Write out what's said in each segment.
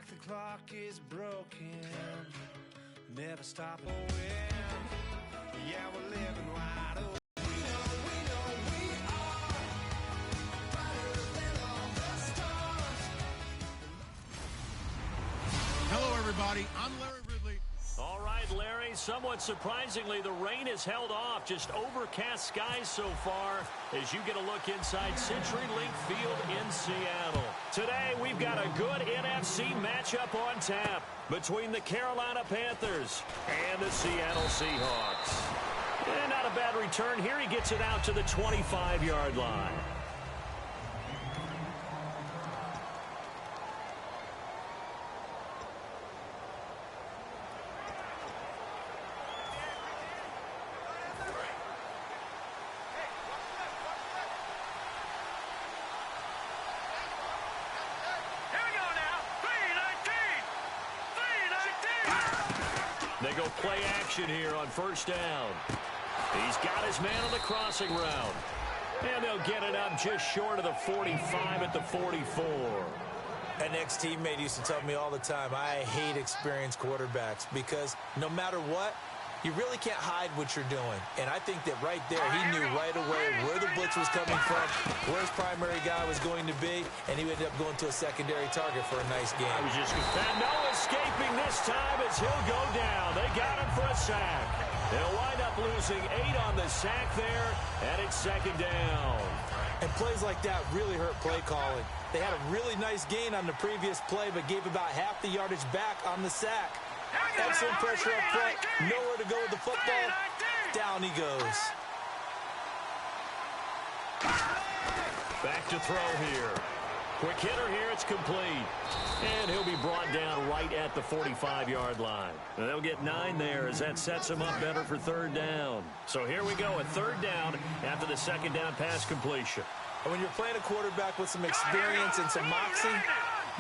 like the clock is broken. Never stop or win. Yeah, we're living wide open. Hello, everybody. I'm Larry Ridley. All right, Larry, somewhat surprisingly, the rain has held off. Just overcast skies so far as you get a look inside CenturyLink Field in Seattle. Today, we've got a good NFC matchup on tap between the Carolina Panthers and the Seattle Seahawks. And not a bad return here. He gets it out to the 25-yard line. They go play action here on first down. He's got his man on the crossing route. And they'll get it up just short of the 45 at the 44. An ex-teammate used to tell me all the time, I hate experienced quarterbacks because no matter what, you really can't hide what you're doing. And I think that right there, he knew right away where the blitz was coming from, where his primary guy was going to be, and he ended up going to a secondary target for a nice game. I was just no escaping this time as he'll go down. They got him for a sack. They'll wind up losing 8 on the sack there, and it's second down. And plays like that really hurt play calling. They had a really nice gain on the previous play, but gave about half the yardage back on the sack. Excellent pressure up front. Nowhere to go with the football. Down he goes. Back to throw here. Quick hitter here. It's complete. And he'll be brought down right at the 45-yard line. And they'll get 9 there as that sets him up better for third down. So here we go, a third down after the second down pass completion. And when you're playing a quarterback with some experience and some moxie,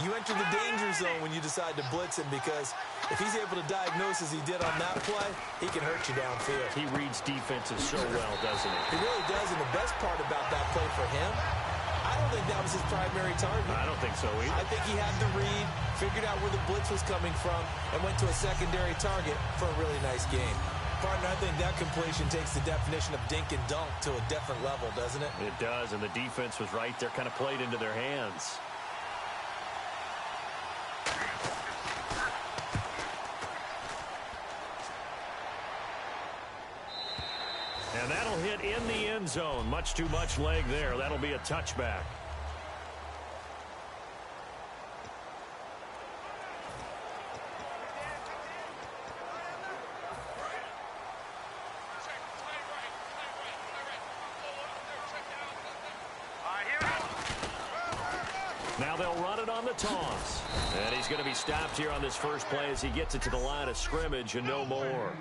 you enter the danger zone when you decide to blitz him, because if he's able to diagnose as he did on that play, he can hurt you downfield. He reads defenses so well, doesn't he? He really does, and the best part about that play for him, I don't think that was his primary target. I don't think so either. I think he had the read, figured out where the blitz was coming from, and went to a secondary target for a really nice game. Partner, I think that completion takes the definition of dink and dunk to a different level, doesn't it? It does, and the defense was right there, kind of played into their hands. And that'll hit in the end zone. Much too much leg there. That'll be a touchback. Now they'll run it on the toss. And he's going to be stopped here on this first play as he gets it to the line of scrimmage and no more.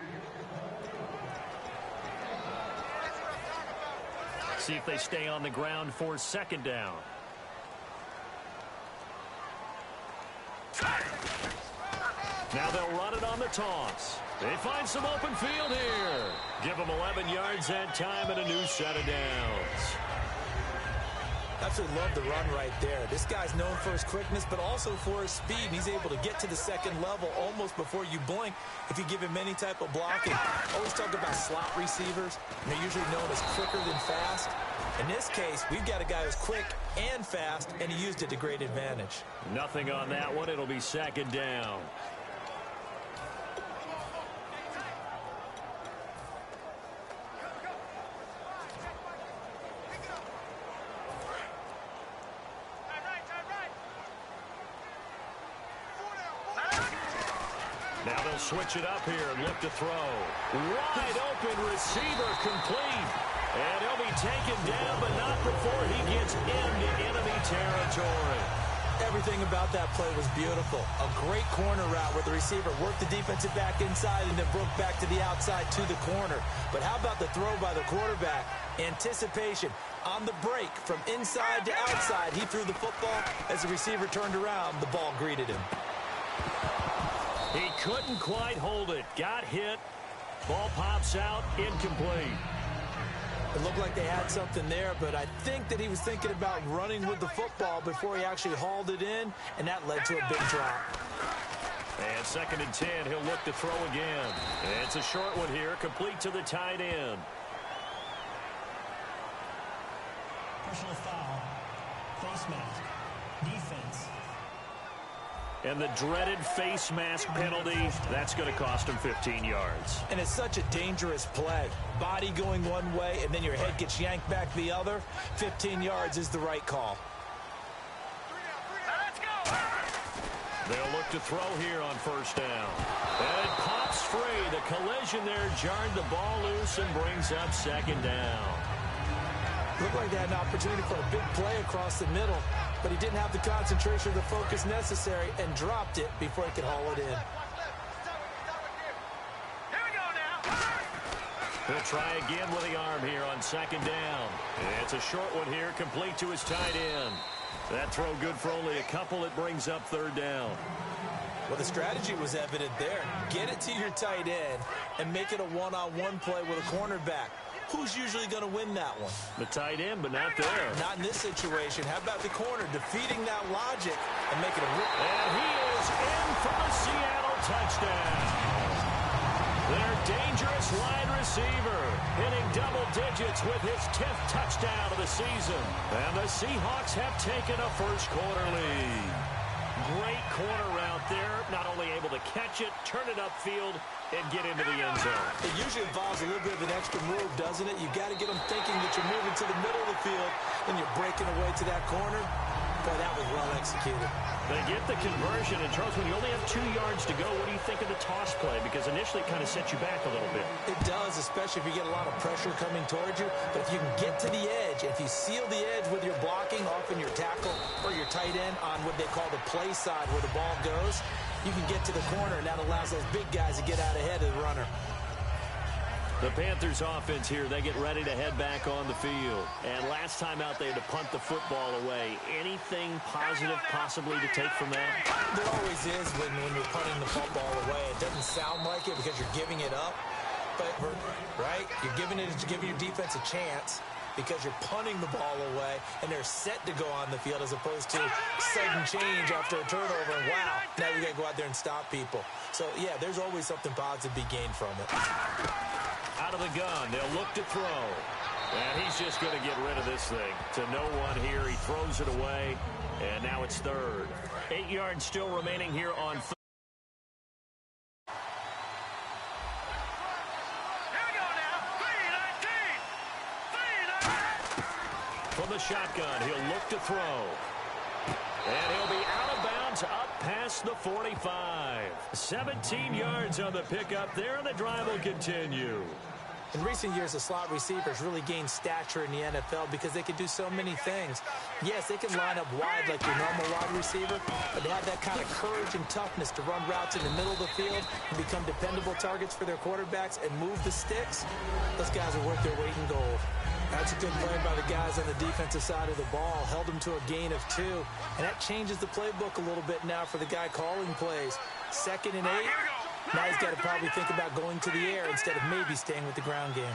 See if they stay on the ground for second down. Now they'll run it on the toss. They find some open field here. Give them 11 yards that time and a new set of downs. Absolutely love the run right there. This guy's known for his quickness, but also for his speed. And he's able to get to the second level almost before you blink if you give him any type of blocking. Always talk about slot receivers. And they're usually known as quicker than fast. In this case, we've got a guy who's quick and fast, and he used it to great advantage. Nothing on that one. It'll be second down. Now they'll switch it up here and look to throw. Wide open receiver complete. And he'll be taken down, but not before he gets into enemy territory. Everything about that play was beautiful. A great corner route where the receiver worked the defensive back inside and then broke back to the outside to the corner. But how about the throw by the quarterback? Anticipation on the break from inside to outside. He threw the football. As the receiver turned around, the ball greeted him. He couldn't quite hold it. Got hit. Ball pops out. Incomplete. It looked like they had something there, but I think that he was thinking about running with the football before he actually hauled it in, and that led to a big drop. And 2nd and 10, he'll look to throw again. It's a short one here, complete to the tight end. Personal foul, face mask, defense. And the dreaded face mask penalty, that's going to cost him 15 yards. And it's such a dangerous play. Body going one way, and then your head gets yanked back the other. 15 yards is the right call. They'll look to throw here on 1st down. And it pops free. The collision there jarred the ball loose and brings up 2nd down. Looked like they had an opportunity for a big play across the middle, but he didn't have the concentration or the focus necessary and dropped it before he could haul it in. He'll try again with the arm here on 2nd down. It's a short one here, complete to his tight end. That throw good for only a couple. It brings up 3rd down. Well, the strategy was evident there. Get it to your tight end and make it a one-on-one play with a cornerback. Who's usually going to win that one? The tight end, but not there. Not in this situation. How about the corner defeating that logic and making a rip? And he is in for the Seattle touchdown. Their dangerous wide receiver hitting double digits with his 10th touchdown of the season. And the Seahawks have taken a first-quarter lead. Great corner route there. Not only able to catch it, turn it upfield, and get into the end zone. It usually involves a little bit of an extra move, doesn't it? You've got to get them thinking that you're moving to the middle of the field, and you're breaking away to that corner. Boy, that was well executed. They get the conversion, and Charles, when you only have 2 yards to go, what do you think of the toss play? Because initially it kind of sets you back a little bit. It does, especially if you get a lot of pressure coming towards you. But if you can get to the edge, if you seal the edge with your blocking, often your tackle or your tight end on what they call the play side where the ball goes, you can get to the corner, and that allows those big guys to get out ahead of the runner. The Panthers offense here, they get ready to head back on the field. And last time out, they had to punt the football away. Anything positive possibly to take from that? There always is when you're punting the football away. It doesn't sound like it because you're giving it up. But, right, you're giving your defense a chance because you're punting the ball away, and they're set to go on the field as opposed to sudden change after a turnover. And, wow, now you got to go out there and stop people. So, yeah, there's always something positive to be gained from it. Out of the gun, they'll look to throw. And he's just going to get rid of this thing. To no one here, he throws it away, and now it's 3rd. 8 yards still remaining here on 3rd. From the shotgun, he'll look to throw. And he'll be out of bounds up past the 45. 17 yards on the pickup there, and the drive will continue. In recent years, the slot receivers really gained stature in the NFL because they can do so many things. Yes, they can line up wide like your normal wide receiver, but they have that kind of courage and toughness to run routes in the middle of the field and become dependable targets for their quarterbacks and move the sticks. Those guys are worth their weight in gold. That's a good play by the guys on the defensive side of the ball. Held them to a gain of 2. And that changes the playbook a little bit now for the guy calling plays. 2nd and 8. Now he's got to probably think about going to the air instead of maybe staying with the ground game.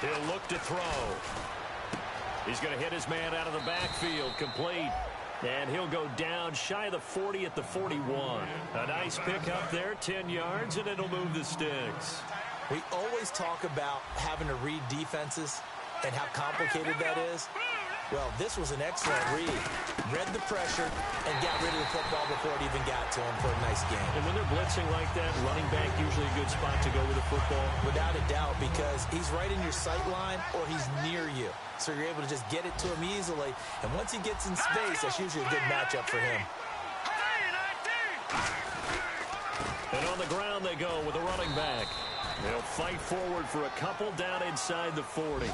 He'll look to throw. He's going to hit his man out of the backfield. Complete. And he'll go down shy of the 40 at the 41. A nice pickup there, 10 yards, and it'll move the sticks. We always talk about having to read defenses and how complicated that is. Well, this was an excellent read. Read the pressure and got rid of the football before it even got to him for a nice game. And when they're blitzing like that, running back usually a good spot to go with the football? Without a doubt, because he's right in your sight line or he's near you. So you're able to just get it to him easily. And once he gets in space, that's usually a good matchup for him. And on the ground they go with a running back. They'll fight forward for a couple down inside the 40.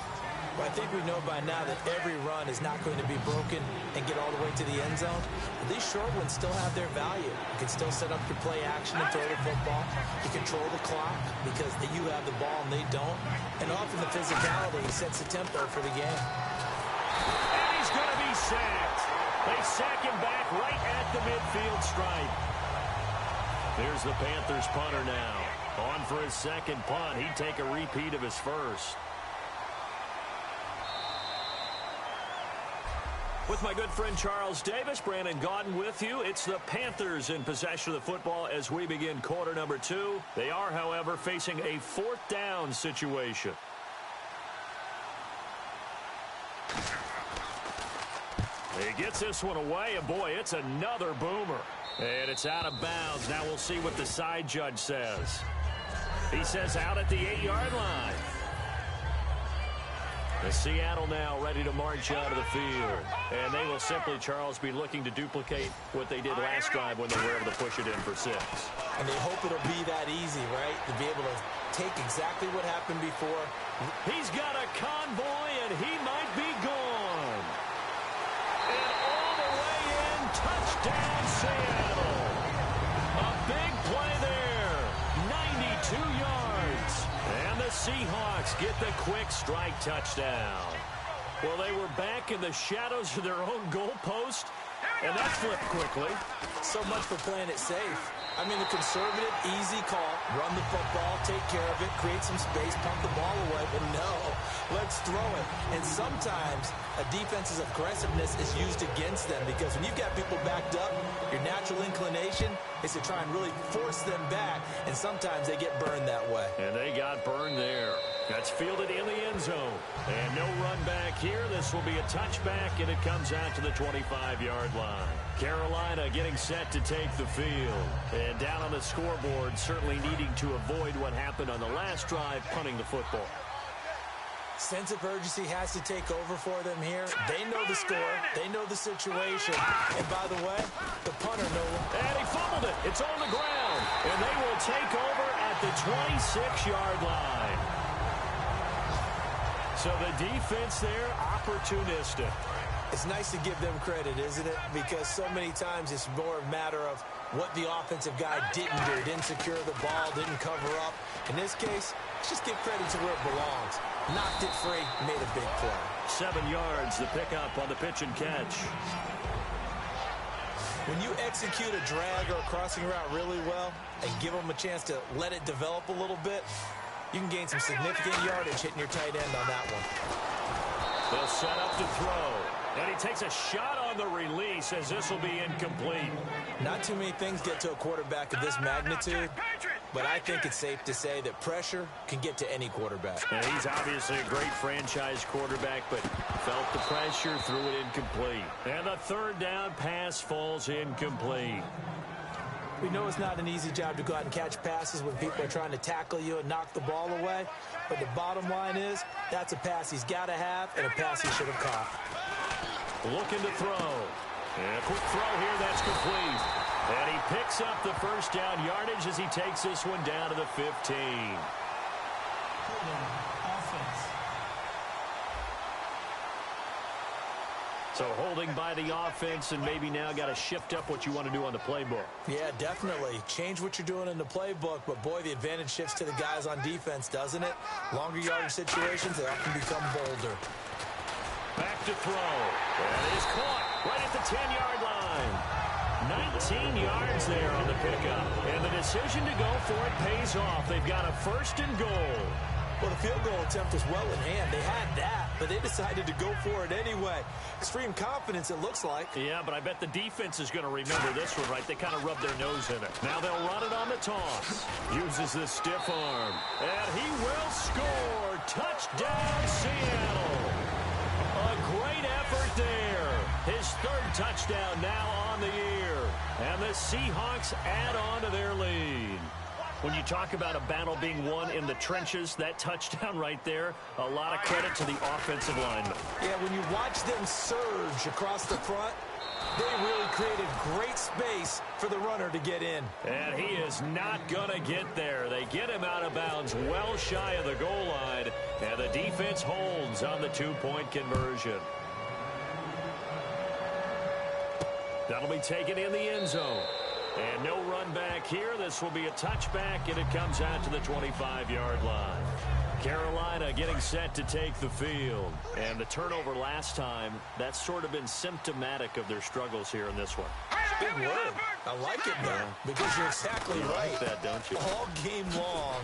Well, I think we know by now that every run is not going to be broken and get all the way to the end zone. But these short ones still have their value. You can still set up your play action and throw the football. You control the clock because you have the ball and they don't. And often the physicality sets the tempo for the game. And he's going to be sacked. They sack him back right at the midfield stripe. There's the Panthers punter now. On for his second punt. He'd take a repeat of his first. With my good friend Charles Davis, Brandon Gaudin with you. It's the Panthers in possession of the football as we begin quarter number 2. They are, however, facing a 4th down situation. He gets this one away, and boy, it's another boomer. And it's out of bounds. Now we'll see what the side judge says. He says out at the 8-yard line. The Seattle now ready to march out of the field. And they will simply, Charles, be looking to duplicate what they did last drive when they were able to push it in for 6. And they hope it'll be that easy, right? To be able to take exactly what happened before. He's got a convoy, and he might be gone. And all the way in, touchdown Seattle. A big play there. 92 yards. And the Seahawks get the quick strike touchdown. Well, they were back in the shadows of their own goalpost, and that flipped quickly. So much for playing it safe. I mean, the conservative, easy call, run the football, take care of it, create some space, pump the ball away, but no, let's throw it. And sometimes a defense's aggressiveness is used against them because when you've got people backed up, your natural inclination is to try and really force them back, and sometimes they get burned that way. And they got burned there. That's fielded in the end zone. And no run back here. This will be a touchback, and it comes out to the 25-yard line. Carolina getting set to take the field. And down on the scoreboard, certainly needing to avoid what happened on the last drive, punting the football. Sense of urgency has to take over for them here. They know the score. They know the situation. And by the way, the punter knows. And he fumbled it. It's on the ground. And they will take over at the 26-yard line. So the defense there, opportunistic. It's nice to give them credit, isn't it? Because so many times it's more a matter of what the offensive guy didn't do. Didn't secure the ball, didn't cover up. In this case, let's just give credit to where it belongs. Knocked it free, made a big play. 7 yards, the pickup on the pitch and catch. When you execute a drag or a crossing route really well and give them a chance to let it develop a little bit, you can gain some significant yardage hitting your tight end on that one. They'll set up to throw. And he takes a shot on the release as this will be incomplete. Not too many things get to a quarterback of this magnitude, but I think it's safe to say that pressure can get to any quarterback. And he's obviously a great franchise quarterback, but felt the pressure, threw it incomplete. And the 3rd down pass falls incomplete. We know it's not an easy job to go out and catch passes when people are trying to tackle you and knock the ball away. But the bottom line is, that's a pass he's got to have and a pass he should have caught. Looking to throw. And a quick throw here, that's complete. And he picks up the 1st down yardage as he takes this one down to the 15. Offense. So holding by the offense, and maybe now got to shift up what you want to do on the playbook. Yeah, definitely. Change what you're doing in the playbook, but boy, the advantage shifts to the guys on defense, doesn't it? Longer yardage situations, they often become bolder. Back to throw. And it is caught right at the 10-yard line. 19 yards there on the pickup. And the decision to go for it pays off. They've got a 1st and goal. Well, the field goal attempt was well in hand. They had that, but they decided to go for it anyway. Extreme confidence, it looks like. Yeah, but I bet the defense is going to remember this one, right? They kind of rubbed their nose in it. Now they'll run it on the toss. Uses the stiff arm. And he will score. Touchdown, Seattle. A great effort there. His 3rd touchdown now on the year. And the Seahawks add on to their lead. When you talk about a battle being won in the trenches, that touchdown right there, a lot of credit to the offensive linemen. Yeah, when you watch them surge across the front, they really created great space for the runner to get in. And he is not going to get there. They get him out of bounds well shy of the goal line, and the defense holds on the 2-point conversion. That'll be taken in the end zone. And no run back here. This will be a touchback, and it comes out to the 25-yard line. Carolina getting set to take the field. And the turnover last time, that's sort of been symptomatic of their struggles here in this one. Big word. I like it, though, because you're exactly right. Like that, don't you? All game long,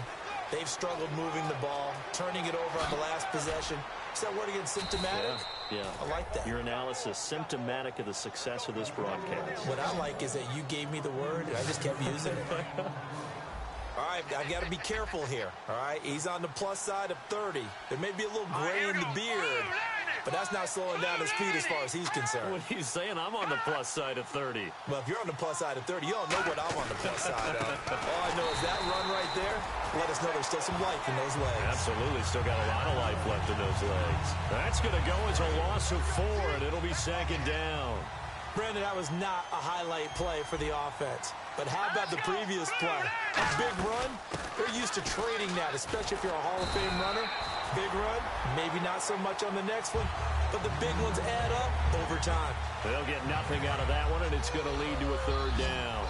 they've struggled moving the ball, turning it over on the last possession. Is that word again, symptomatic? Yeah. I like that. Your analysis, symptomatic of the success of this broadcast. What I like is that you gave me the word, and I just kept using it. All right, I've got to be careful here, all right? He's on the plus side of 30. There may be a little gray in the beard, but that's not slowing down his speed as far as he's concerned. What are you saying? I'm on the plus side of 30. Well, if you're on the plus side of 30, you don't know what I'm on the plus side of. All I know is that run right there let us know there's still some life in those legs. Absolutely, still got a lot of life left in those legs. That's going to go as a loss of 4, and it'll be second down. Brandon, that was not a highlight play for the offense. But how about the previous play? A big run? They're used to trading that, especially if you're a Hall of Fame runner. Big run, maybe not so much on the next one, but the big ones add up over time. They'll get nothing out of that one, and it's going to lead to a third down.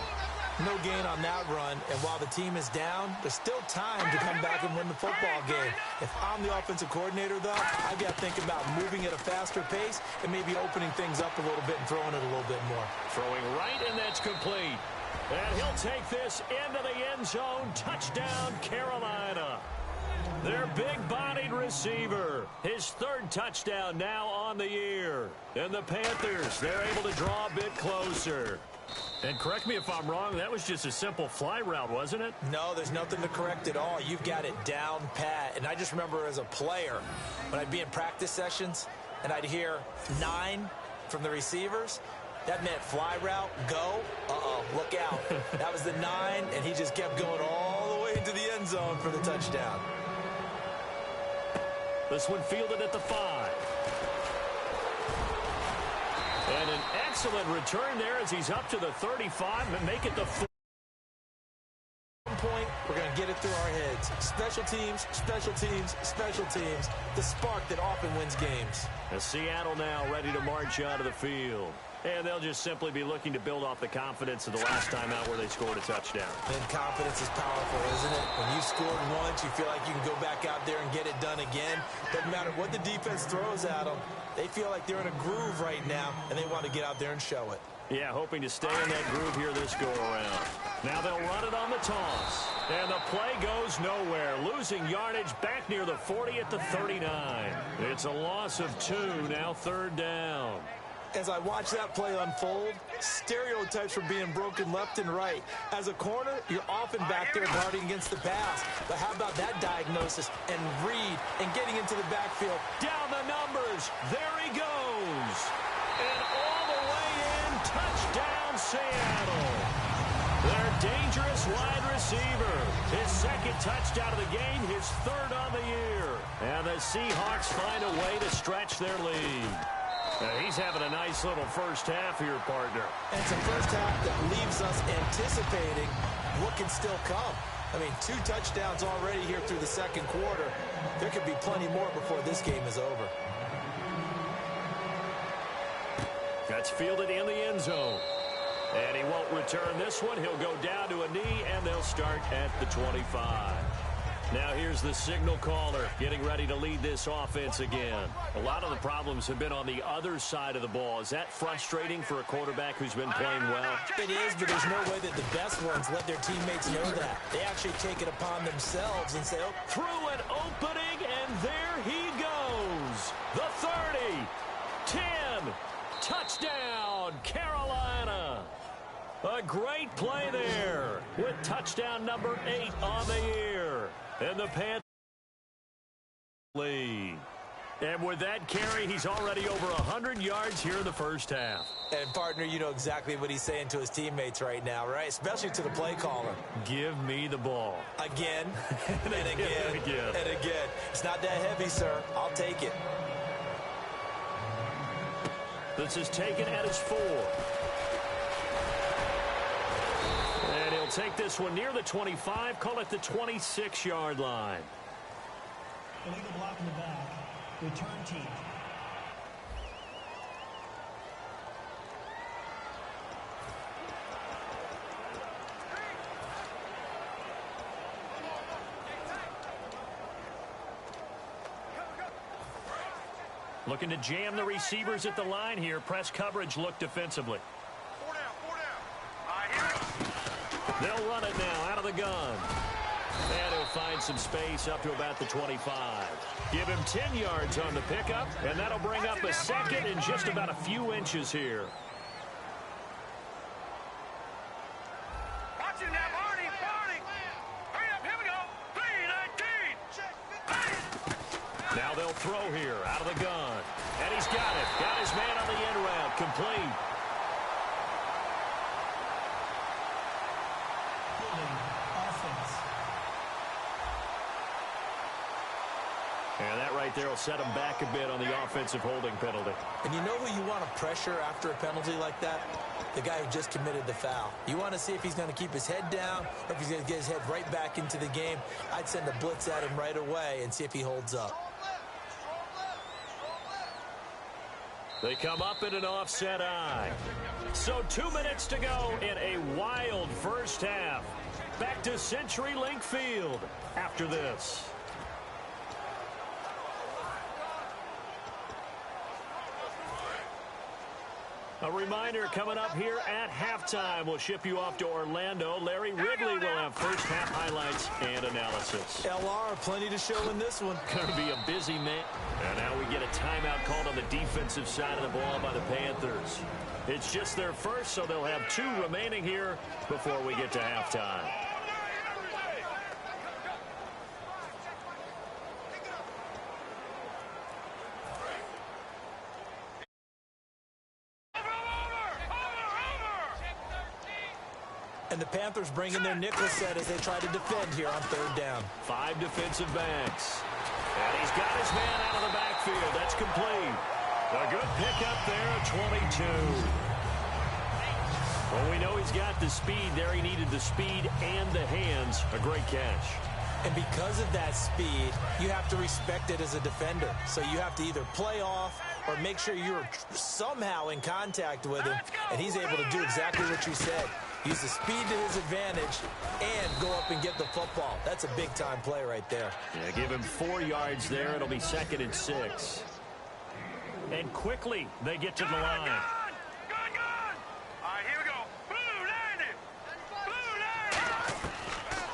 No gain on that run, and while the team is down, there's still time to come back and win the football game. If I'm the offensive coordinator, though, I've got to think about moving at a faster pace and maybe opening things up a little bit and throwing it a little bit more. Throwing right, and that's complete. And he'll take this into the end zone. Touchdown, Carolina. Their big-bodied receiver. His third touchdown now on the year. And the Panthers, they're able to draw a bit closer. And correct me if I'm wrong, that was just a simple fly route, wasn't it? No, there's nothing to correct at all. You've got it down pat. And I just remember as a player, when I'd be in practice sessions and I'd hear 9 from the receivers, that meant fly route, go, look out. That was the 9, and he just kept going all the way into the end zone for the touchdown. This one fielded at the 5. And an excellent return there as he's up to the 35 and make it the 4. Point, we're going to get it through our heads. Special teams, special teams, special teams. The spark that often wins games. And Seattle now ready to march out of the field. And they'll just simply be looking to build off the confidence of the last time out where they scored a touchdown. And confidence is powerful, isn't it? When you scored once, you feel like you can go back out there and get it done again. Doesn't matter what the defense throws at them. They feel like they're in a groove right now, and they want to get out there and show it. Yeah, hoping to stay in that groove here this go-around. Now they'll run it on the toss. And the play goes nowhere. Losing yardage back near the 40 at the 39. It's a loss of 2, now third down. As I watch that play unfold, stereotypes are being broken left and right. As a corner, you're often back there guarding against the pass. But how about that diagnosis and read and getting into the backfield? Down the numbers. There he goes. And all the way in, touchdown Seattle. Their dangerous wide receiver. His second touchdown of the game, his third on the year. And the Seahawks find a way to stretch their lead. He's having a nice little first half here, partner. And it's a first half that leaves us anticipating what can still come. I mean, 2 touchdowns already here through the second quarter. There could be plenty more before this game is over. That's fielded in the end zone. And he won't return this one. He'll go down to a knee, and they'll start at the 25. Now here's the signal caller getting ready to lead this offense again. A lot of the problems have been on the other side of the ball. Is that frustrating for a quarterback who's been playing well? It is, but there's no way that the best ones let their teammates know that. They actually take it upon themselves and say, oh, through an opening, and there he goes. The 30, 10, touchdown, Carolina. A great play there with touchdown number 8 on the year. And the Panthers lead. And with that carry, he's already over 100 yards here in the first half. And, partner, you know exactly what he's saying to his teammates right now, right? Especially to the play caller. Give me the ball. Again, and again, and again. It's not that heavy, sir. I'll take it. This is taken at his 4. And he'll take this one near the 25, call it the 26-yard line. Illegal block in the back. Return team. Looking to jam the receivers at the line here. Press coverage look defensively. They'll run it now out of the gun. And he'll find some space up to about the 25. Give him 10 yards on the pickup, and that'll bring up a second in just about a few inches here. Watch him now, Barney. Hurry up, here we go. 3-19. Now they'll throw here out of the gun. And he's got it. Got his man on the end route. Complete. And that right there will set him back a bit on the offensive holding penalty. And you know who you want to pressure after a penalty like that? The guy who just committed the foul. You want to see if he's going to keep his head down or if he's going to get his head right back into the game. I'd send a blitz at him right away and see if he holds up. They come up in an offset eye. So 2 minutes to go in a wild first half. Back to CenturyLink Field after this. A reminder coming up here at halftime. We'll ship you off to Orlando. Larry Ridley will have first half highlights and analysis. LR, plenty to show in this one. Going to be a busy man. And now we get a timeout called on the defensive side of the ball by the Panthers. It's just their first, so they'll have 2 remaining here before we get to halftime. And the Panthers bring in their nickel set as they try to defend here on 3rd down. 5 defensive backs. And he's got his man out of the backfield. That's complete. A good pickup there at 22. Well, we know he's got the speed there. He needed the speed and the hands. A great catch. And because of that speed, you have to respect it as a defender. So you have to either play off or make sure you're somehow in contact with him. And he's able to do exactly what you said. Use the speed to his advantage and go up and get the football. That's a big-time play right there. Yeah, give him 4 yards there. It'll be 2nd and 6. And quickly, they get to the line. Gone. All right, here we go. Blue 90.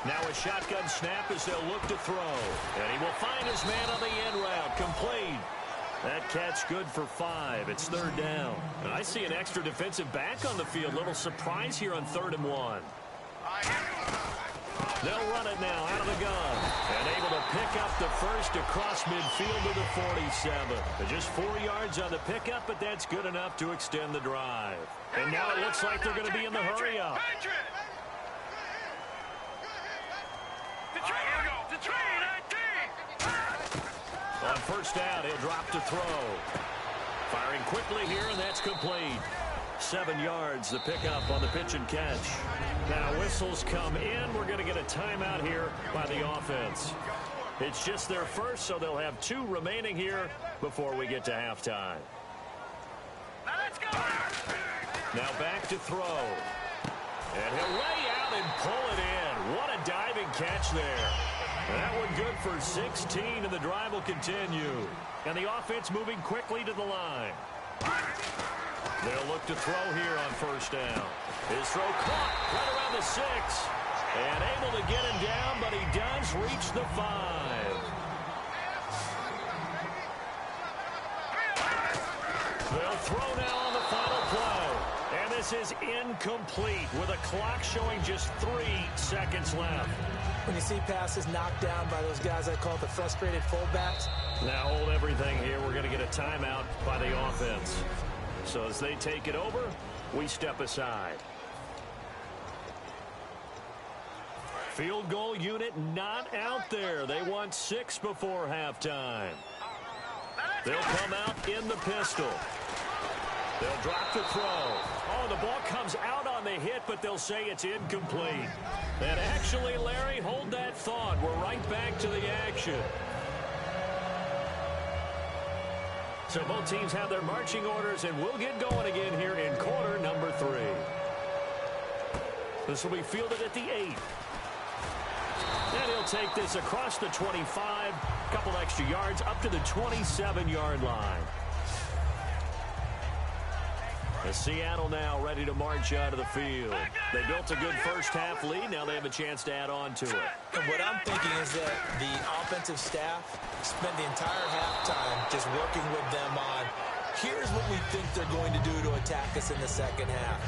Now a shotgun snap as they'll look to throw. And he will find his man on the end route. Complete. That catch good for 5. It's 3rd down. And I see an extra defensive back on the field. Little surprise here on 3rd and 1. They'll run it now out of the gun. And able to pick up the first across midfield to the 47. Just 4 yards on the pickup, but that's good enough to extend the drive. And now it looks like they're going to be in the hurry up. On 1st down, he'll drop to throw. Firing quickly here, and that's complete. 7 yards, the pickup on the pitch and catch. Now whistles come in. We're going to get a timeout here by the offense. It's just their first, so they'll have 2 remaining here before we get to halftime. Now let's go. Now back to throw. And he'll lay out and pull it in. What a diving catch there. That one good for 16, and the drive will continue. And the offense moving quickly to the line. They'll look to throw here on 1st down. His throw caught right around the 6. And able to get him down, but he does reach the 5. They'll throw now on the final play. And this is incomplete with a clock showing just 3 seconds left. When you see passes knocked down by those guys I call the frustrated fullbacks. Now hold everything here. We're going to get a timeout by the offense. So as they take it over, we step aside. Field goal unit not out there. They want 6 before halftime. They'll come out in the pistol. They'll drop to throw. Oh, the ball comes out on the hit, but they'll say it's incomplete. And actually, Larry, hold that thought. We're right back to the action. So both teams have their marching orders, and we'll get going again here in quarter number 3. This will be fielded at the 8. And he'll take this across the 25, a couple extra yards up to the 27-yard line. Seattle now ready to march out of the field. They built a good first-half lead. Now they have a chance to add on to it. And what I'm thinking is that the offensive staff spent the entire halftime just working with them on, here's what we think they're going to do to attack us in the second half.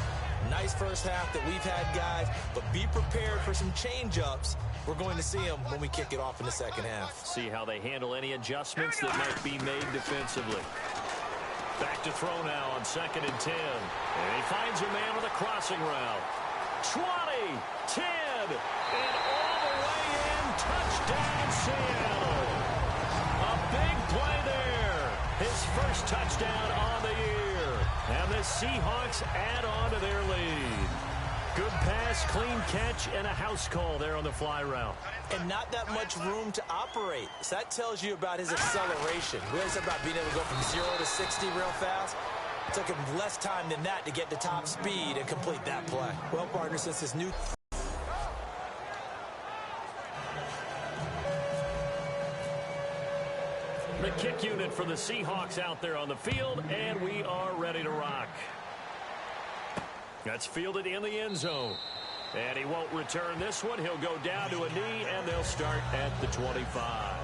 Nice first half that we've had, guys, but be prepared for some change-ups. We're going to see them when we kick it off in the second half. See how they handle any adjustments that might be made defensively. Back to throw now on 2nd and 10. And he finds a man with a crossing route. 20, 10, and all the way in. Touchdown, Seattle. A big play there. His first touchdown on the year. And the Seahawks add on to their lead. Good pass, clean catch, and a house call there on the fly route. And not that much room to operate. So that tells you about his acceleration. Really about being able to go from 0 to 60 real fast. It took him less time than that to get to top speed and complete that play. Well, partner, since this new... The kick unit for the Seahawks out there on the field, and we are ready to rock. That's fielded in the end zone. And he won't return this one. He'll go down to a knee, and they'll start at the 25.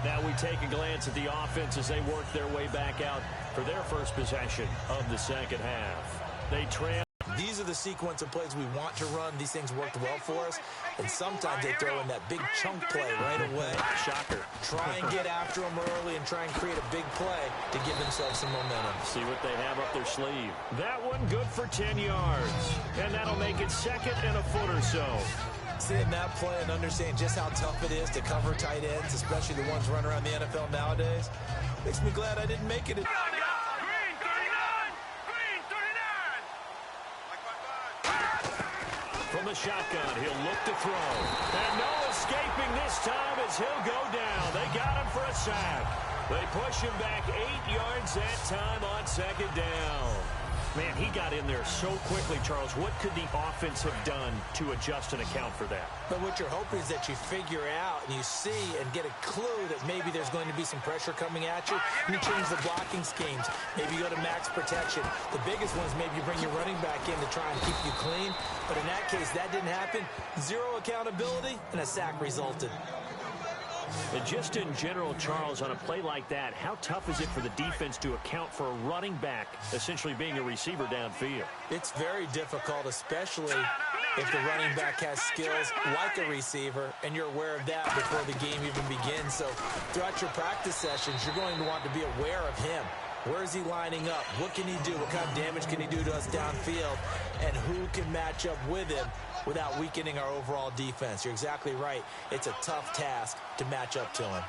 Now we take a glance at the offense as they work their way back out for their first possession of the second half. They trail. These are the sequence of plays we want to run. These things worked well for us. And sometimes they throw in that big chunk play right away. Shocker. Try and get after them early and try and create a big play to give themselves some momentum. See what they have up their sleeve. That one good for 10 yards. And that'll make it second and a foot or so. Seeing that play and understanding just how tough it is to cover tight ends, especially the ones running around the NFL nowadays, makes me glad I didn't make it. From the shotgun, he'll look to throw. And no escaping this time as he'll go down. They got him for a sack. They push him back 8 yards that time on 2nd down. Man, he got in there so quickly, Charles. What could the offense have done to adjust and account for that? But what you're hoping is that you figure out and you see and get a clue that maybe there's going to be some pressure coming at you, and you change the blocking schemes. Maybe you go to max protection. The biggest one is maybe you bring your running back in to try and keep you clean. But in that case, that didn't happen. Zero accountability, and a sack resulted. And just in general, Charles, on a play like that, how tough is it for the defense to account for a running back essentially being a receiver downfield? It's very difficult, especially if the running back has skills like a receiver, and you're aware of that before the game even begins. So throughout your practice sessions, you're going to want to be aware of him. Where is he lining up? What can he do? What kind of damage can he do to us downfield? And who can match up with him without weakening our overall defense? You're exactly right. It's a tough task to match up to him.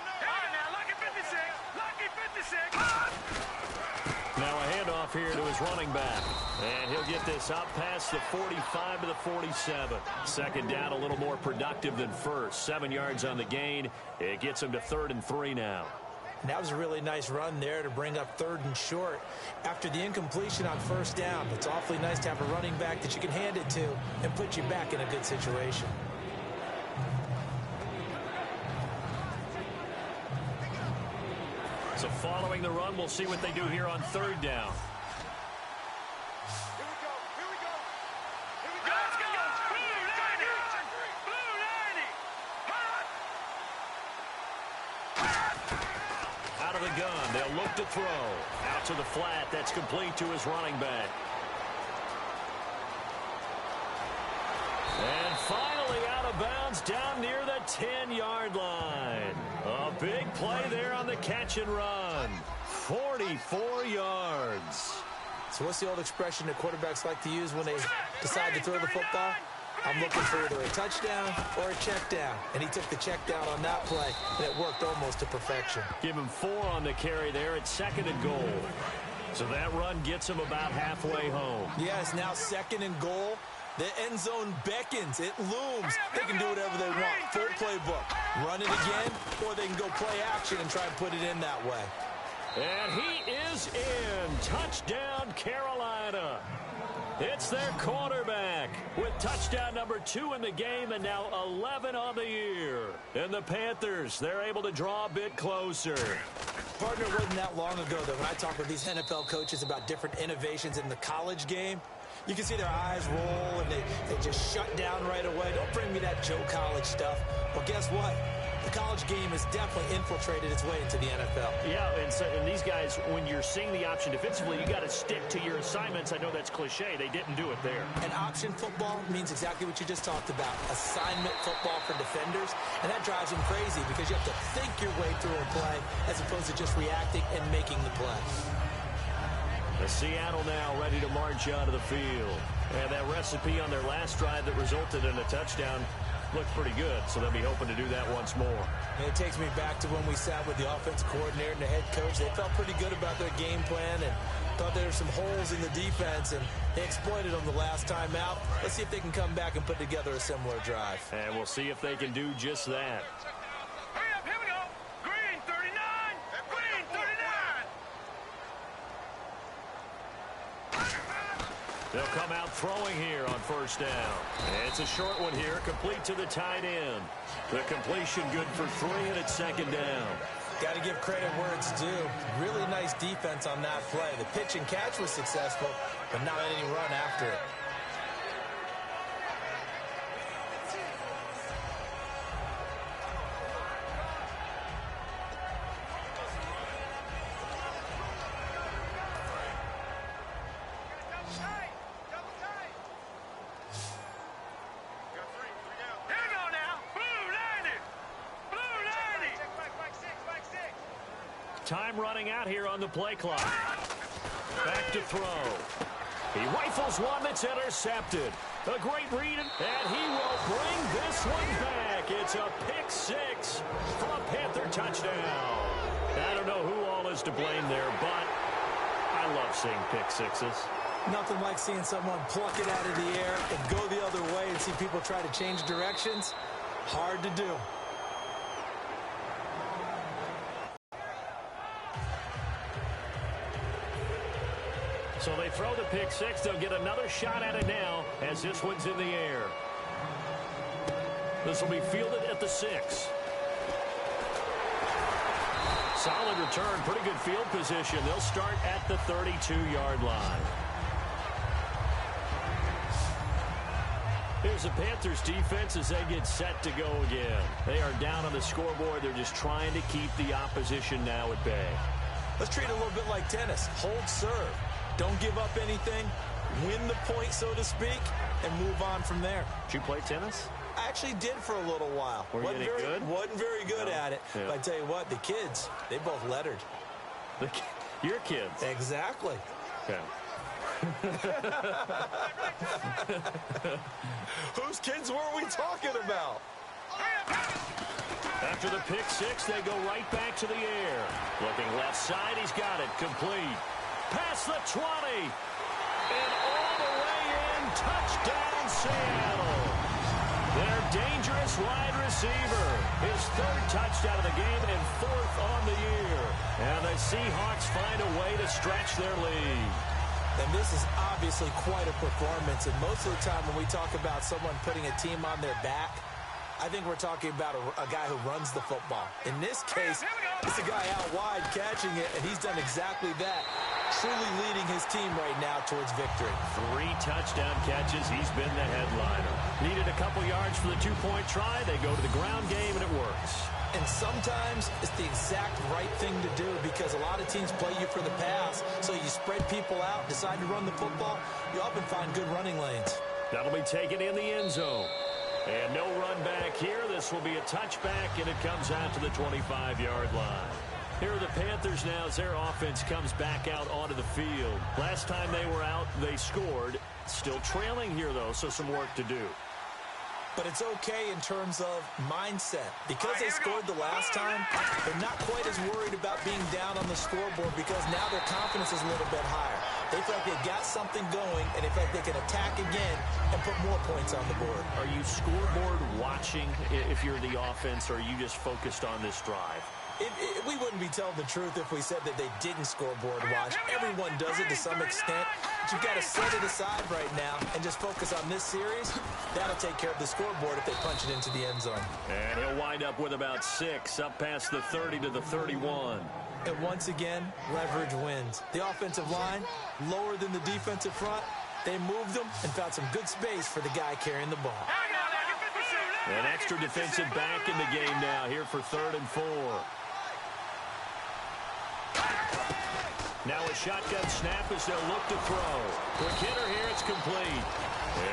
Now a handoff here to his running back. And he'll get this up past the 45 to the 47. 2nd down, a little more productive than first. 7 yards on the gain. It gets him to 3rd and 3 now. And that was a really nice run there to bring up 3rd and short. After the incompletion on 1st down, it's awfully nice to have a running back that you can hand it to and put you back in a good situation. So following the run, we'll see what they do here on 3rd down. Gun. They'll look to throw. Out to the flat. That's complete to his running back. And finally out of bounds down near the 10-yard line. A big play there on the catch and run. 44 yards. So what's the old expression that quarterbacks like to use when they decide to throw the football? I'm looking for either a touchdown or a check down. And he took the check down on that play, and it worked almost to perfection. Give him 4 on the carry there at 2nd and goal. So that run gets him about halfway home. Yes, now 2nd and goal. The end zone beckons. It looms. They can do whatever they want. Full playbook. Run it again, or they can go play action and try and put it in that way. And he is in. Touchdown, Carolina. It's their quarterback. back with touchdown number 2 in the game and now 11 on the year. And the Panthers, they're able to draw a bit closer. Partner, it wasn't that long ago that when I talk with these NFL coaches about different innovations in the college game, you can see their eyes roll and they just shut down right away. Don't bring me that Joe College stuff. Well, guess what? The college game has definitely infiltrated its way into the NFL. Yeah, and these guys, when you're seeing the option defensively, you got to stick to your assignments. I know that's cliche. They didn't do it there. And option football means exactly what you just talked about, assignment football for defenders. And that drives them crazy because you have to think your way through a play as opposed to just reacting and making the play. The Seattle now ready to march onto the field. And that recipe on their last drive that resulted in a touchdown looked pretty good, so they'll be hoping to do that once more. And it takes me back to when we sat with the offensive coordinator and the head coach. They felt pretty good about their game plan and thought there were some holes in the defense, and they exploited them the last time out. Let's see if they can come back and put together a similar drive. And we'll see if they can do just that. Hurry up, here we go. Green 39. Green 39. They'll come out throwing here on first down. And it's a short one here, complete to the tight end. The completion good for 3, and it's second down. Got to give credit where it's due. Really nice defense on that play. The pitch and catch was successful, but not any run after it. Time running out here on the play clock. Back to throw. He rifles one that's intercepted. A great read, and he will bring this one back. It's a pick 6 for a Panther touchdown. I don't know who all is to blame there, but I love seeing pick 6s. Nothing like seeing someone pluck it out of the air and go the other way and see people try to change directions. Hard to do. So they throw the pick 6. They'll get another shot at it now as this one's in the air. This will be fielded at the 6. Solid return. Pretty good field position. They'll start at the 32-yard line. Here's the Panthers defense as they get set to go again. They are down on the scoreboard. They're just trying to keep the opposition now at bay. Let's treat it a little bit like tennis. Hold serve. Don't give up anything. Win the point, so to speak, and move on from there. Did you play tennis? I actually did for a little while. Were you good? Wasn't very good at it. Yeah. But I tell you what, the kids, they both lettered. Your kids? Exactly. Okay. Whose kids were we talking about? After the pick 6, they go right back to the air. Looking left side, he's got it. Complete. Past the 20. And all the way in. Touchdown, Seattle. Their dangerous wide receiver. His 3rd touchdown of the game and 4th on the year. And the Seahawks find a way to stretch their lead. And this is obviously quite a performance. And most of the time when we talk about someone putting a team on their back, I think we're talking about a guy who runs the football. In this case, it's a guy out wide catching it, and he's done exactly that. Truly leading his team right now towards victory. 3 touchdown catches. He's been the headliner. Needed a couple yards for the 2-point try. They go to the ground game, and it works. And sometimes it's the exact right thing to do because a lot of teams play you for the pass. So you spread people out, decide to run the football, you often find good running lanes. That'll be taken in the end zone. And no run back here. This will be a touchback, and it comes out to the 25-yard line. Here are the Panthers now as their offense comes back out onto the field. Last time they were out, they scored. Still trailing here, though, so some work to do. But it's okay in terms of mindset. Because they scored the last time, they're not quite as worried about being down on the scoreboard because now their confidence is a little bit higher. They feel like they've got something going, and they feel like they can attack again and put more points on the board. Are you scoreboard watching if you're the offense, or are you just focused on this drive? We wouldn't be telling the truth if we said that they didn't scoreboard watch. Everyone does it to some extent. But you've got to set it aside right now and just focus on this series. That'll take care of the scoreboard if they punch it into the end zone. And he'll wind up with about 6 up past the 30 to the 31. And once again, leverage wins. The offensive line, lower than the defensive front. They moved them and found some good space for the guy carrying the ball. An extra defensive back in the game now here for 3rd and 4. Now a shotgun snap as they'll look to throw. Quick hitter here, it's complete.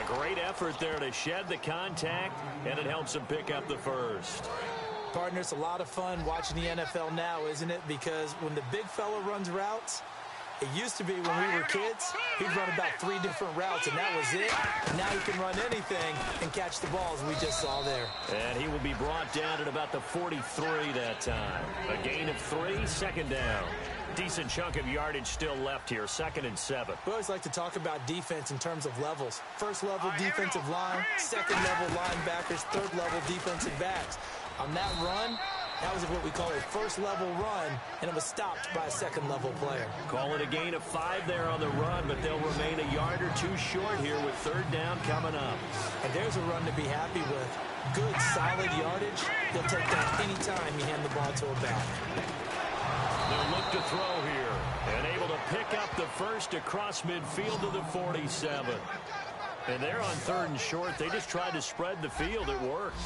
A great effort there to shed the contact, and it helps them pick up the first. Partner, it's a lot of fun watching the NFL now, isn't it? Because when the big fella runs routes, it used to be when we were kids, he'd run about 3 different routes, and that was it. Now he can run anything and catch the ball, as we just saw there. And he will be brought down at about the 43 that time. A gain of 3, 2nd down. Decent chunk of yardage still left here, 2nd and 7. We always like to talk about defense in terms of levels. 1st level defensive line, 2nd level linebackers, 3rd level defensive backs. On that run, that was what we call a 1st level run, and it was stopped by a 2nd level player. Call it a gain of 5 there on the run, but they'll remain a yard or 2 short here with 3rd down coming up. And there's a run to be happy with. Good, solid yardage. He'll take that anytime you hand the ball to a back. They'll look to throw here, and able to pick up the first across midfield to the 47. And they're on 3rd and short. They just tried to spread the field. It worked.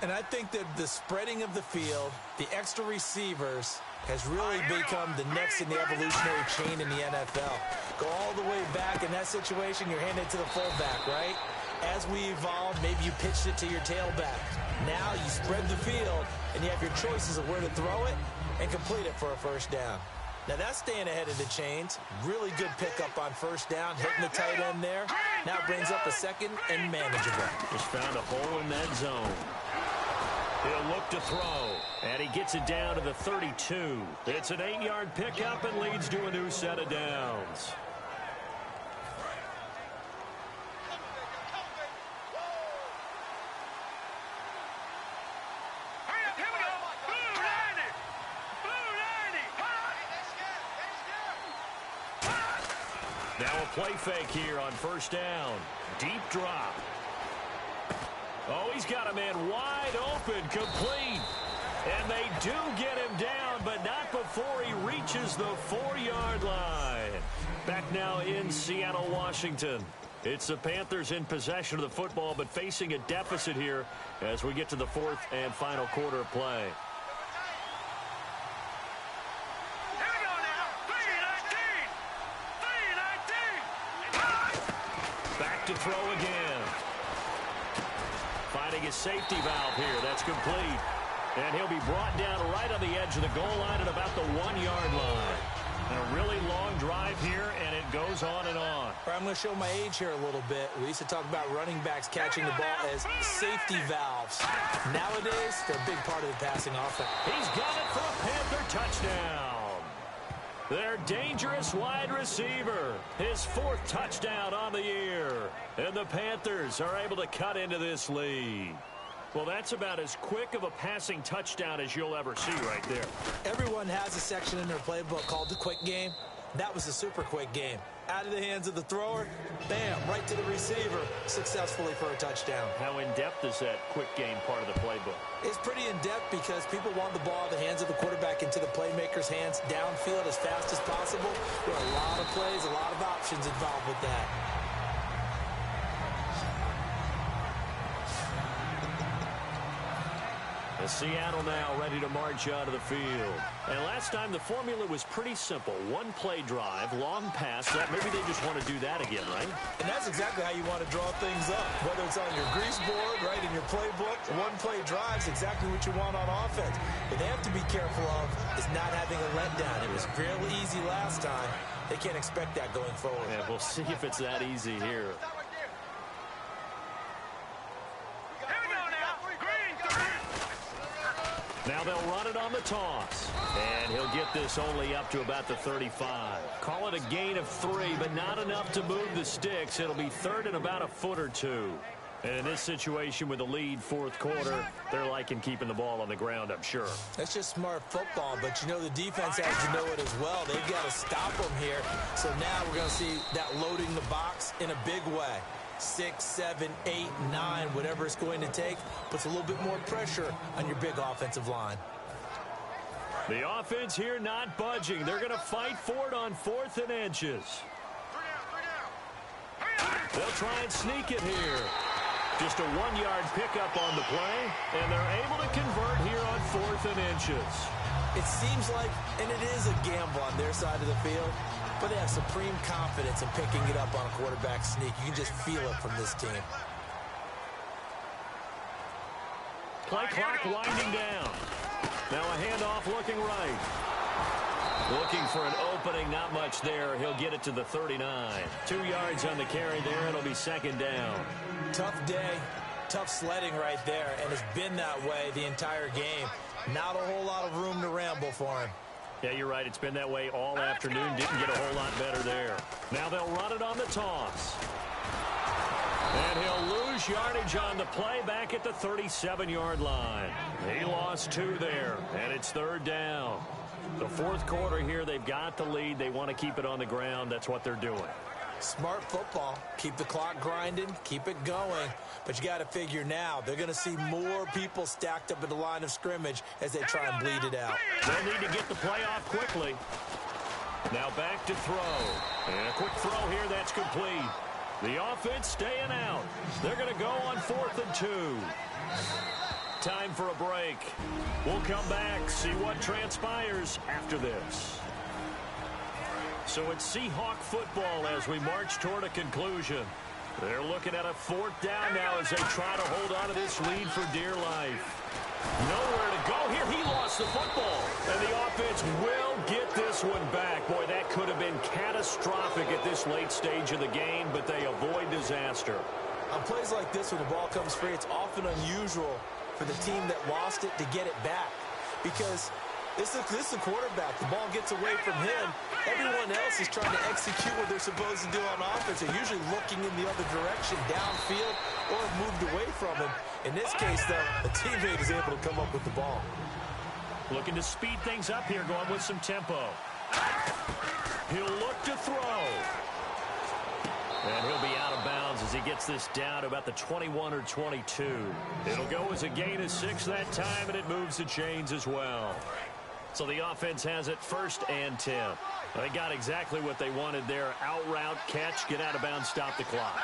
And I think that the spreading of the field, the extra receivers, has really become the next in the evolutionary chain in the NFL. Go all the way back in that situation, you're handed to the fullback, right? As we evolved, maybe you pitched it to your tailback. Now you spread the field, and you have your choices of where to throw it and complete it for a 1st down. Now that's staying ahead of the chains. Really good pickup on 1st down, hitting the tight end there. Now it brings up a 2nd and manageable. Just found a hole in that zone. He'll look to throw, and he gets it down to the 32. It's an 8-yard pickup and leads to a new set of downs. Now a play fake here on 1st down. Deep drop. Oh, he's got a man wide open, complete. And they do get him down, but not before he reaches the 4-yard line. Back now in Seattle, Washington. It's the Panthers in possession of the football, but facing a deficit here as we get to the 4th and final quarter of play. Back to throw again. Finding his safety valve here. That's complete. And he'll be brought down right on the edge of the goal line at about the 1-yard line. And a really long drive here, and it goes on and on. I'm going to show my age here a little bit. We used to talk about running backs catching the ball as safety valves. Nowadays, they're a big part of the passing offense. He's got it for a Panther touchdown. Their dangerous wide receiver. His 4th touchdown on the year. And the Panthers are able to cut into this lead. Well, that's about as quick of a passing touchdown as you'll ever see right there. Everyone has a section in their playbook called the quick game. That was a super quick game. Out of the hands of the thrower, bam, right to the receiver, successfully for a touchdown. How in-depth is that quick game part of the playbook? It's pretty in-depth because people want the ball out of the hands of the quarterback into the playmaker's hands downfield as fast as possible. There are a lot of plays, a lot of options involved with that. Seattle now ready to march out of the field. And last time the formula was pretty simple. 1 play drive, long pass. Maybe they just want to do that again, right? And that's exactly how you want to draw things up. Whether it's on your grease board, right, in your playbook, 1 play drive is exactly what you want on offense. What they have to be careful of is not having a letdown. It was real easy last time. They can't expect that going forward. Yeah, we'll see if it's that easy here. Now they'll run it on the toss. And he'll get this only up to about the 35. Call it a gain of 3, but not enough to move the sticks. It'll be 3rd and about a foot or 2. And in this situation with the lead fourth quarter, they're liking keeping the ball on the ground, I'm sure. That's just smart football, but you know the defense has to know it as well. They've got to stop them here. So now we're going to see that loading the box in a big way. 6, 7, 8, 9, whatever it's going to take, puts a little bit more pressure on your big offensive line. The offense here not budging. They're going to fight for it on 4th and inches. They'll try and sneak it here. Just a 1-yard pickup on the play, and they're able to convert here on 4th and inches. It seems like, and it is a gamble on their side of the field, but they have supreme confidence in picking it up on a quarterback sneak. You can just feel it from this team. Play clock winding down. Now a handoff looking right. Looking for an opening, not much there. He'll get it to the 39. 2 yards on the carry there. It'll be 2nd down. Tough day, tough sledding right there, and it's been that way the entire game. Not a whole lot of room to ramble for him. Yeah, you're right. It's been that way all afternoon. Didn't get a whole lot better there. Now they'll run it on the toss. And he'll lose yardage on the play back at the 37-yard line. He lost 2 there, and it's 3rd down. The fourth quarter here, they've got the lead. They want to keep it on the ground. That's what they're doing. Smart football. Keep the clock grinding. Keep it going. But you got to figure now, they're going to see more people stacked up at the line of scrimmage as they try and bleed it out. They'll need to get the play off quickly. Now back to throw. And a quick throw here. That's complete. The offense staying out. They're going to go on 4th and 2. Time for a break. We'll come back, see what transpires after this. So it's Seahawk football as we march toward a conclusion. They're looking at a 4th down now as they try to hold on to this lead for dear life. Nowhere to go here. He lost the football. And the offense will get this one back. Boy, that could have been catastrophic at this late stage of the game, but they avoid disaster. On plays like this, when the ball comes free, it's often unusual for the team that lost it to get it back. Because this is a quarterback. The ball gets away from him. Everyone else is trying to execute what they're supposed to do on offense. They're usually looking in the other direction, downfield, or have moved away from him. In this case, though, a teammate is able to come up with the ball. Looking to speed things up here, going with some tempo. He'll look to throw. And he'll be out of bounds as he gets this down to about the 21 or 22. It'll go as a gain of 6 that time, and it moves the chains as well. So the offense has it 1st and 10. They got exactly what they wanted there. Out route, catch, get out of bounds, stop the clock.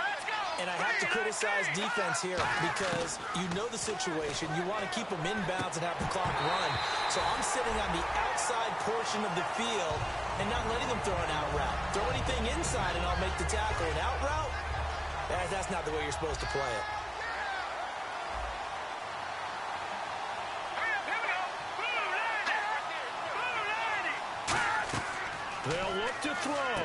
And I have to criticize defense here because you know the situation. You want to keep them inbounds and have the clock run. So I'm sitting on the outside portion of the field and not letting them throw an out route. Throw anything inside and I'll make the tackle. An out route? That's not the way you're supposed to play it. They'll look to throw.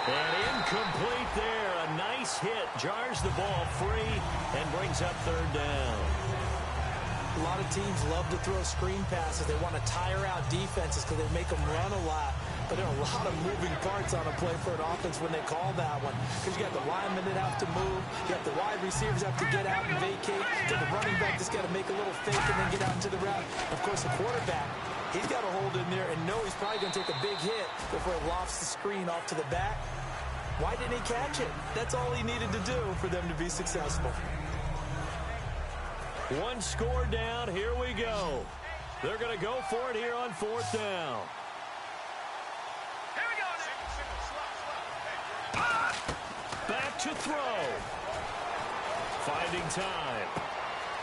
And incomplete there. A nice hit. Jars the ball free and brings up 3rd down. A lot of teams love to throw screen passes. They want to tire out defenses because they make them run a lot. But there are a lot of moving parts on a play for an offense when they call that one. Because you got the linemen that have to move. You got the wide receivers have to get out and vacate. You got the running back that's got to make a little fake and then get out into the route. Of course, the quarterback, he's got to hold in there and know he's probably going to take a big hit before he lofts the screen off to the back. Why didn't he catch it? That's all he needed to do for them to be successful. 1 score down. Here we go. They're going to go for it here on 4th down. Here we go. Back to throw. Finding time.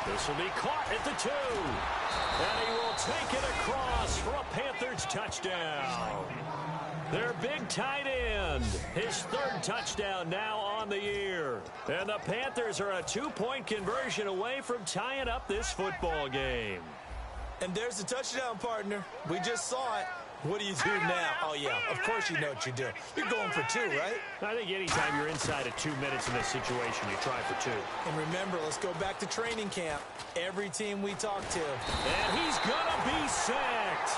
This will be caught at the 2. And he will take it across for a Panthers touchdown. Their big tight end. His 3rd touchdown now on the year. And the Panthers are a 2-point conversion away from tying up this football game. And there's the touchdown, partner. We just saw it. What do you do now? Oh, yeah, of course you know what you do. You're going for 2, right? I think anytime you're inside of 2 minutes in this situation, you try for 2. And remember, let's go back to training camp. Every team we talk to. And he's going to be sacked.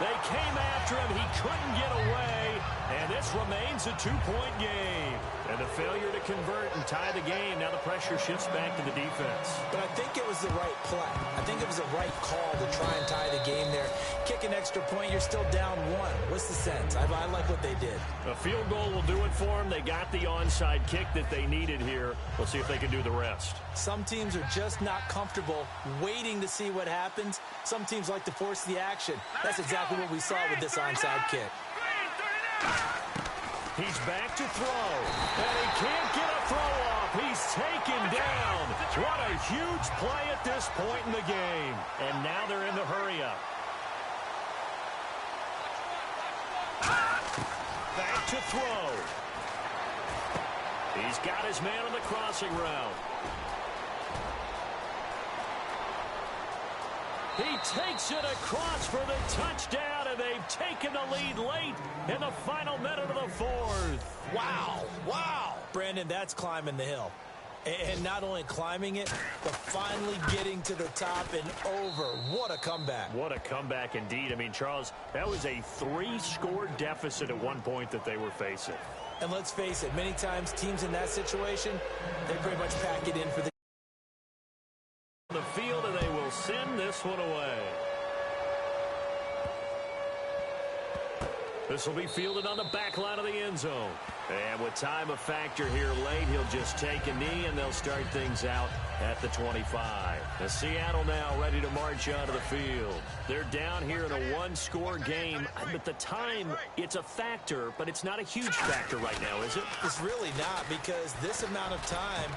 They came after him. He couldn't get away. And this remains a two-point game. And the failure to convert and tie the game. Now the pressure shifts back to the defense. But I think it was the right play. I think it was the right call to try and tie the game there. Kick an extra point, you're still down one. What's the sense? I like what they did. A field goal will do it for them. They got the onside kick that they needed here. We'll see if they can do the rest. Some teams are just not comfortable waiting to see what happens. Some teams like to force the action. That's exactly what we saw with this onside kick. He's back to throw, and he can't get a throw off. He's taken down. What a huge play at this point in the game. And now they're in the hurry-up. Back to throw. He's got his man on the crossing route. He takes it across for the touchdown, and they've taken the lead late in the final minute of the fourth. Wow, wow. Brandon, that's climbing the hill. And not only climbing it, but finally getting to the top and over. What a comeback. What a comeback indeed. I mean, Charles, that was a 3-score deficit at one point that they were facing. And let's face it, many times teams in that situation, they pretty much pack it in for the field, and they will send this one away. This will be fielded on the back line of the end zone. And with time a factor here late, he'll just take a knee, and they'll start things out at the 25. The Seattle now ready to march onto the field. They're down here in a one-score game. But the time, it's a factor, but it's not a huge factor right now, is it? It's really not, because this amount of time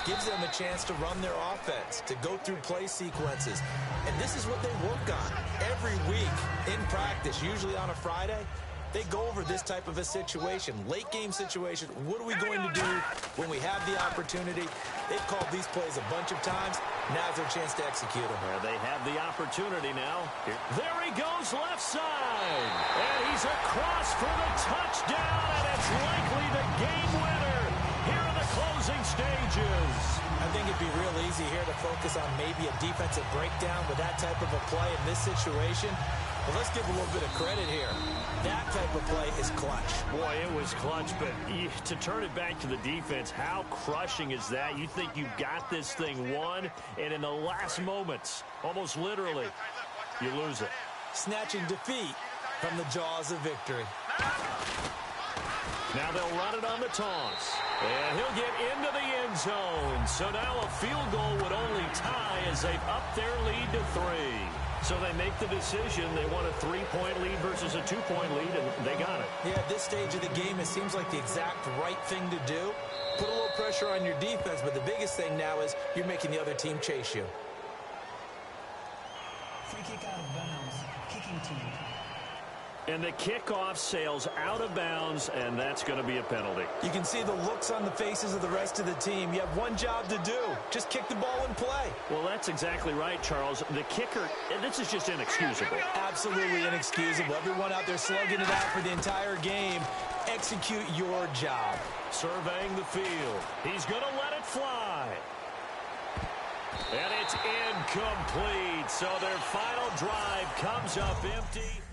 gives them a chance to run their offense, to go through play sequences. And this is what they work on every week in practice, usually on a Friday. They go over this type of a situation, late-game situation. What are we going to do when we have the opportunity? They've called these plays a bunch of times. Now's their chance to execute them. Well, they have the opportunity now. There he goes, left side. And he's across for the touchdown, and it's likely the game winner here in the closing stages. I think it'd be real easy here to focus on maybe a defensive breakdown with that type of a play in this situation. But let's give a little bit of credit here. That type of play is clutch. Boy, it was clutch, but to turn it back to the defense, how crushing is that? You think you've got this thing won, and in the last moments, almost literally, you lose it. Snatching defeat from the jaws of victory. Now they'll run it on the toss. And he'll get into the end zone. So now a field goal would only tie as they've upped their lead to 3. So they make the decision. They want a 3-point lead versus a 2-point lead, and they got it. Yeah, at this stage of the game, it seems like the exact right thing to do. Put a little pressure on your defense, but the biggest thing now is you're making the other team chase you. Free kick out of bounds. Kicking team. And the kickoff sails out of bounds, and that's going to be a penalty. You can see the looks on the faces of the rest of the team. You have one job to do. Just kick the ball and play. Well, that's exactly right, Charles. The kicker, this is just inexcusable. Absolutely inexcusable. Everyone out there slugging it out for the entire game. Execute your job. Surveying the field. He's going to let it fly. And it's incomplete. So their final drive comes up empty.